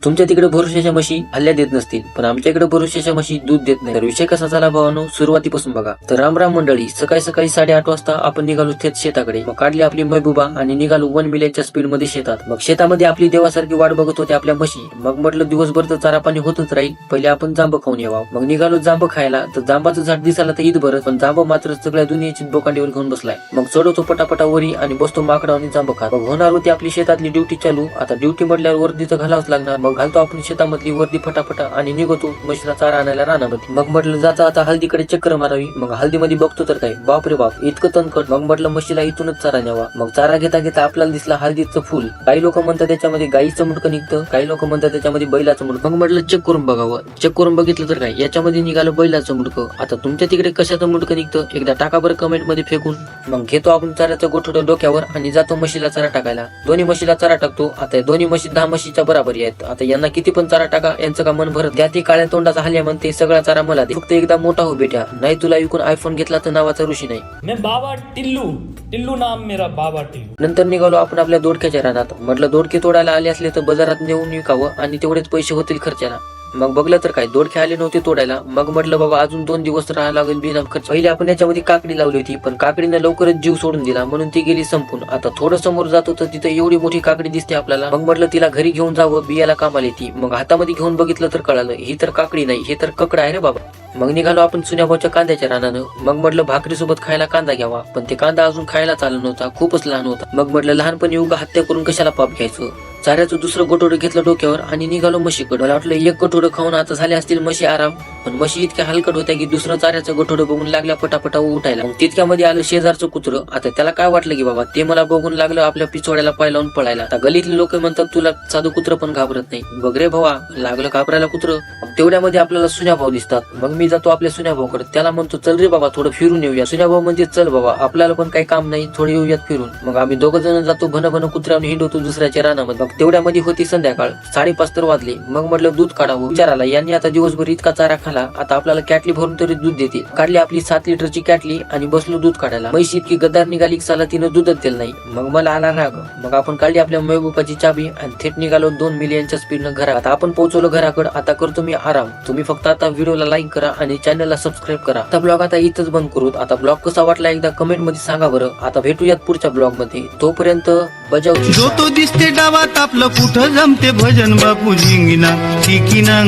तुमच्या तिकडे भरोशाच्या म्हशी हल्ल्या देत नसतील, पण आमच्या इकडे भरोशाच्या म्हशी दूध देत नाही. तर विषय कसा झाला भावानो, सुरुवातीपासून बघा. तर राम मंडळी, सकाळी 8:30 वाजता आपण निघालो थेट शेताकडे. मग काढली आपली महबूबा आणि निघालो 1 मिलियनच्या स्पीड मध्ये शेतात. मग शेतामध्ये आपली देवासारखी वाट बघत होते आपल्या म्हशी. मग म्हटलं दिवसभर तर चारा पाणी होतच राहील, पहिले आपण जांब खाऊन यावं. मग निघालो जांब खायला. तर जांबाचं झाड दिसायला तर ईद बरं, पण जांब मात्र सगळ्या दुनियेची बोकांडीवर घेऊन बसलाय. मग चढवतो पटापटा वरी आणि बसतो माकडावनी जांब खात. मग होणार होती आपली शेतातली ड्युटी चालू. आता ड्युटी म्हटल्यावर वर्दी तर घालावंच लागणार. मग घालतो आपण शेतामधली वर्दी फटाफटा आणि निघतो म्हशीला चारा आणायला रानामध्ये. मग म्हटलं जाता आता हल्दीकडे चक्कर मारावी. मग हल्दीमध्ये बघतो तर काय, बापरे बाप, इतकं तणकट. मग म्हटलं म्हशीला इथूनच चारा न्यावा. मग चारा घेता घेता आपल्याला दिसला हल्दीचं फुल. काही लोक म्हणतात त्याच्यामध्ये गाईचं मुंडकं निघतं, काही लोक म्हणतात त्याच्यामध्ये बैलाचं मुंडकं. मग म्हटलं चेक करून बघावं. चेक करून बघितलं तर काय, याच्यामध्ये निघालं बैलाचं मुंडकं. आता तुमच्या तिकडे कशाचं मुंडकं निघतं एकदा टाका बरं कमेंट मध्ये फेकून. मग घेतो आपण चाऱ्याचं गोठडं डोक्यावर आणि जातो म्हशीला चारा टाकायला. दोन्ही म्हशीला चारा टाकतो. आता दोन्ही म्हशी 10 म्हशीच्या बराबरी आहेत. आता यांना किती पण चारा टाका, यांचं का मन भरत. त्या ती काळ्या तोंडाचा हल्ल्या म्हणते सगळा चारा मला दे, फक्त एकदा मोठा हो बेटा, नाही तुला विकून आयफोन घेतला तर नावाचा ऋषी नाही. मैं बाबा टिल्लू नाम मेरा बाबा टिल्लू. नंतर निघालो आपण आपल्या दोडक्याच्या रानात. म्हटलं दोडके तोडायला आले असले तर बाजारात नेऊन विकावं आणि तेवढेच पैसे होतील खर्चाला. मग बघलं तर काय, दोडके आले नव्हते तोडायला. मग म्हटलं बाबा अजून 2 दिवस राहायला लागेल बिना खर्च. पहिले आपण याच्यामध्ये काकडी लावली होती, पण काकडीने लवकरच जीव सोडून दिला म्हणून ती गेली संपून. आता थोडं समोर जातो तर तिथे एवढी मोठी काकडी दिसते आपल्याला. मग म्हटलं तिला घरी घेऊन जावं, बियाला कामाला येते. मग हातामध्ये घेऊन बघितलं तर कळालं ही तर काकडी नाही, हे तर ककडा आहे रे बाबा. मग निघालो आपण सुन्याभाऊच्या कांद्याच्या रानानं. मग म्हटलं भाकरी सोबत खायला कांदा घ्यावा, पण ते कांदा अजून खायला चालू नव्हता, खूपच लहान होता. मग म्हटलं लहानपणी उगा हत्या करून कशाला पाप घ्यायचं. चाऱ्याचं दुसरं गोठोडं घेतलं डोक्यावर आणि निघालो म्हशीकडे. मला वाटलं एक गोठोडं खाऊन आता झाले असतील म्हशी आराम, पण म्हशी इतक्या हलकट होत्या की दुसरं चाऱ्याचं गोठोडं बघून लागल्या पटापटा उठायला. मग तितक्यामध्ये आलं शेजारचं कुत्रं. आता त्याला काय वाटलं की बाबा ते मला बघून लागलं आपल्या पिछोड्याला पाय लावून पळायला. आता गलीतले लोक म्हणतात तुला साधं कुत्रं पण घाबरत नाही. बघ रे भावा, लागलं घाबरायला कुत्रं. तेवढ्यामध्ये आपल्याला सुन्याभाऊ दिसतात. मग मी जातो आपल्या सुन्याभाऊकडे, त्याला म्हणतो चल रे बाबा थोडं फिरून येऊया. सुन्याभाऊ म्हणजे चल बाबा आपल्याला पण काही काम नाही, थोडं येऊयात फिरून. मग आम्ही 2 जण जातो, भन कुत्र्याने हिंडवतो दुसऱ्याच्या रानामध्ये. मग तेवढ्यामध्ये होती संध्याकाळ, 5:30 तर वाजले. मग म्हटलं दूध काढावं. विचाराला यांनी आता दिवसभर इतका चारा खाला, आता आपल्याला कॅटली भरून तरी दूध देते. काढली आपली 7 लिटरची कॅटली आणि बसलो दूध काढायला. म्हशी इतकी गद्दार निघाली की साला तिनं दूधच दिलं नाही. मग मला आला राग. मग आपण काढली आपल्या महबूबाची चाबी आणि थेट निघालो 2 मिलियनच्या स्पीडनं घरात. आता आपण पोहोचलो घराकडे. आता करतो मी आराम. तुम्ही फक्त आता व्हिडिओला लाईक करा आणि चॅनलला सबस्क्राईब करा. आता ब्लॉग आता इथंच बंद करू. आता ब्लॉग कसा वाटला एकदा कमेंट मध्ये सांगा बरं. आता भेटूयात पुढच्या ब्लॉग मध्ये. तोपर्यंत बजाव. जो तो दिसते डावात आपलं कुठं जमते भजन बापू झिंगिना झिंगिना.